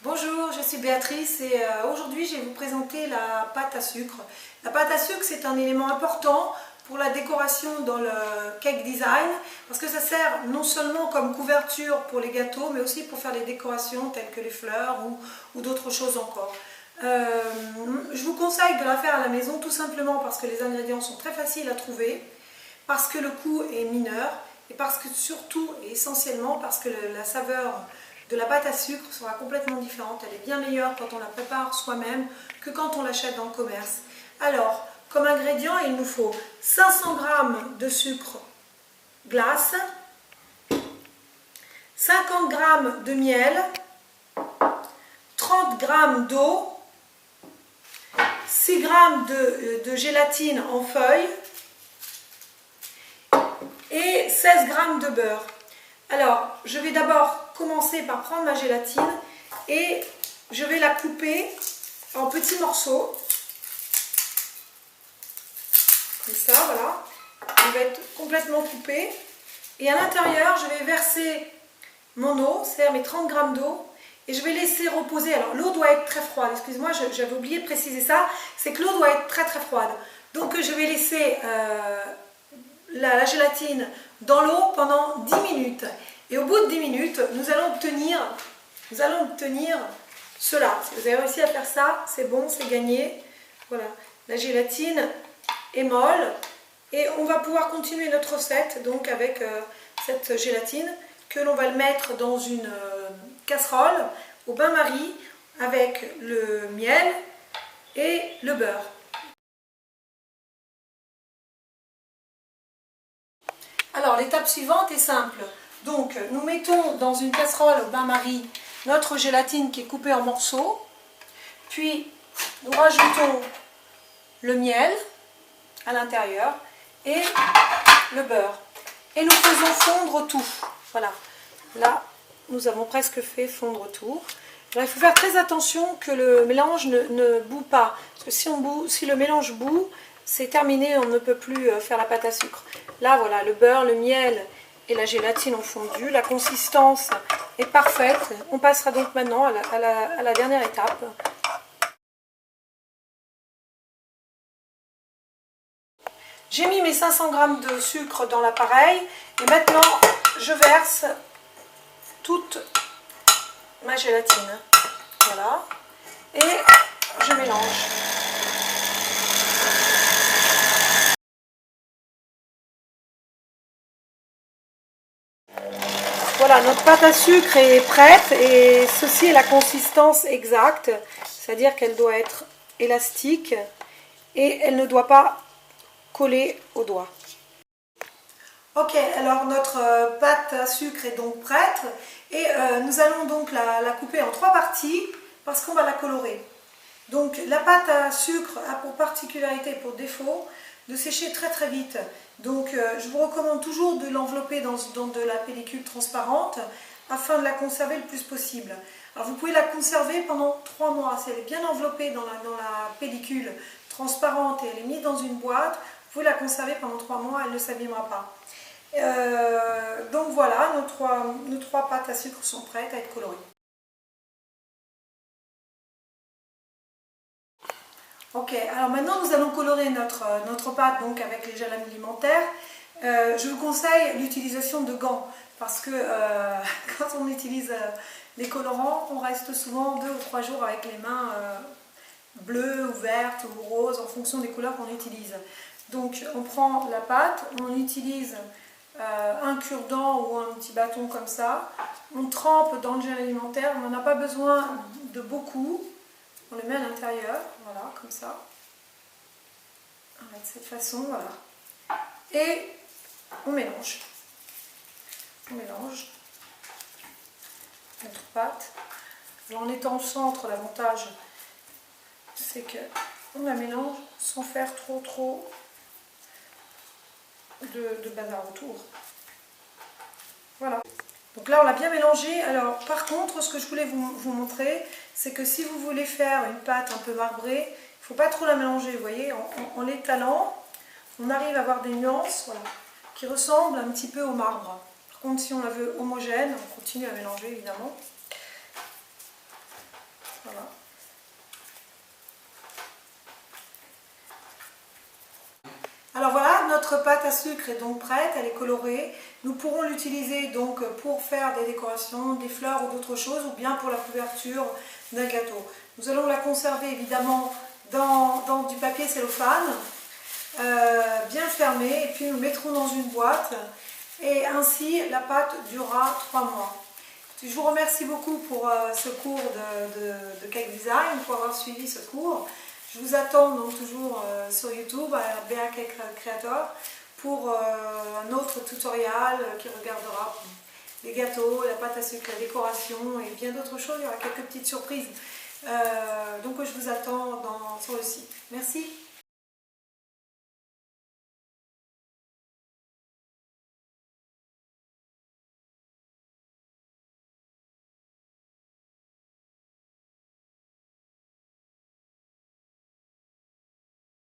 Bonjour, je suis Béatrice et aujourd'hui je vais vous présenter la pâte à sucre. La pâte à sucre, c'est un élément important pour la décoration dans le cake design parce que ça sert non seulement comme couverture pour les gâteaux mais aussi pour faire les décorations telles que les fleurs ou d'autres choses encore. Je vous conseille de la faire à la maison tout simplement parce que les ingrédients sont très faciles à trouver, parce que le coût est mineur et parce que surtout et essentiellement parce que la saveur de la pâte à sucre sera complètement différente. Elle est bien meilleure quand on la prépare soi-même que quand on l'achète dans le commerce. Alors, comme ingrédient, il nous faut 500 g de sucre glace, 50 g de miel, 30 g d'eau, 6 g de gélatine en feuilles et 16 g de beurre. Alors, je vais d'abord commencer par prendre ma gélatine et je vais la couper en petits morceaux. Comme ça, voilà. Elle va être complètement coupée. Et à l'intérieur, je vais verser mon eau, c'est-à-dire mes 30 g d'eau. Et je vais laisser reposer. Alors, l'eau doit être très froide. Excusez-moi, j'avais oublié de préciser ça. C'est que l'eau doit être très très froide. Donc, je vais laisser la gélatine dans l'eau pendant 10 minutes. Et au bout de 10 minutes, nous allons obtenir cela. Si vous avez réussi à faire ça, c'est bon, c'est gagné. Voilà, la gélatine est molle. Et on va pouvoir continuer notre recette donc avec cette gélatine que l'on va le mettre dans une casserole au bain-marie avec le miel et le beurre. Alors l'étape suivante est simple. Donc nous mettons dans une casserole au bain-marie notre gélatine qui est coupée en morceaux. Puis nous rajoutons le miel à l'intérieur et le beurre. Et nous faisons fondre tout. Voilà. Là, nous avons presque fait fondre tout. Alors, il faut faire très attention que le mélange ne bout pas. Parce que si le mélange bout, c'est terminé, on ne peut plus faire la pâte à sucre. Là, voilà, le beurre, le miel et la gélatine ont fondu. La consistance est parfaite. On passera donc maintenant à la dernière étape. J'ai mis mes 500 g de sucre dans l'appareil et maintenant je verse toute ma gélatine. Voilà. Et je mélange. Voilà, notre pâte à sucre est prête et ceci est la consistance exacte, c'est-à-dire qu'elle doit être élastique et elle ne doit pas coller au doigt. Ok, alors notre pâte à sucre est donc prête et nous allons donc la couper en 3 parties parce qu'on va la colorer. Donc la pâte à sucre a pour particularité, pour défaut, de sécher très très vite. Donc je vous recommande toujours de l'envelopper dans de la pellicule transparente afin de la conserver le plus possible. Alors vous pouvez la conserver pendant 3 mois. Si elle est bien enveloppée dans la pellicule transparente et elle est mise dans une boîte, vous pouvez la conserver pendant 3 mois, elle ne s'abîmera pas. Donc voilà, nos trois pâtes à sucre sont prêtes à être colorées. Ok, alors maintenant nous allons colorer notre pâte donc avec les gels alimentaires. Je vous conseille l'utilisation de gants parce que quand on utilise les colorants, on reste souvent 2 ou 3 jours avec les mains bleues ou vertes ou roses en fonction des couleurs qu'on utilise. Donc on prend la pâte, on utilise un cure-dent ou un petit bâton comme ça, on trempe dans le gel alimentaire, on n'en a pas besoin de beaucoup. On le met à l'intérieur, voilà, comme ça. De cette façon, voilà. Et on mélange. On mélange notre pâte. Alors, en étant au centre, l'avantage, c'est qu'on la mélange sans faire trop de bazar autour. Voilà. Donc là, on l'a bien mélangé. Alors, par contre, ce que je voulais vous montrer, c'est que si vous voulez faire une pâte un peu marbrée, il ne faut pas trop la mélanger. Vous voyez, en l'étalant, on arrive à avoir des nuances, voilà, qui ressemblent un petit peu au marbre. Par contre, si on la veut homogène, on continue à mélanger, évidemment. Voilà. Alors voilà, notre pâte à sucre est donc prête, elle est colorée. Nous pourrons l'utiliser donc pour faire des décorations, des fleurs ou d'autres choses, ou bien pour la couverture d'un gâteau. Nous allons la conserver évidemment dans du papier cellophane, bien fermé, et puis nous le mettrons dans une boîte, et ainsi la pâte durera 3 mois. Je vous remercie beaucoup pour ce cours de cake design, pour avoir suivi ce cours. Je vous attends donc toujours sur YouTube à Béa Cake Creator pour un autre tutoriel qui regardera les gâteaux, la pâte à sucre, la décoration et bien d'autres choses. Il y aura quelques petites surprises. Donc je vous attends sur le site. Merci.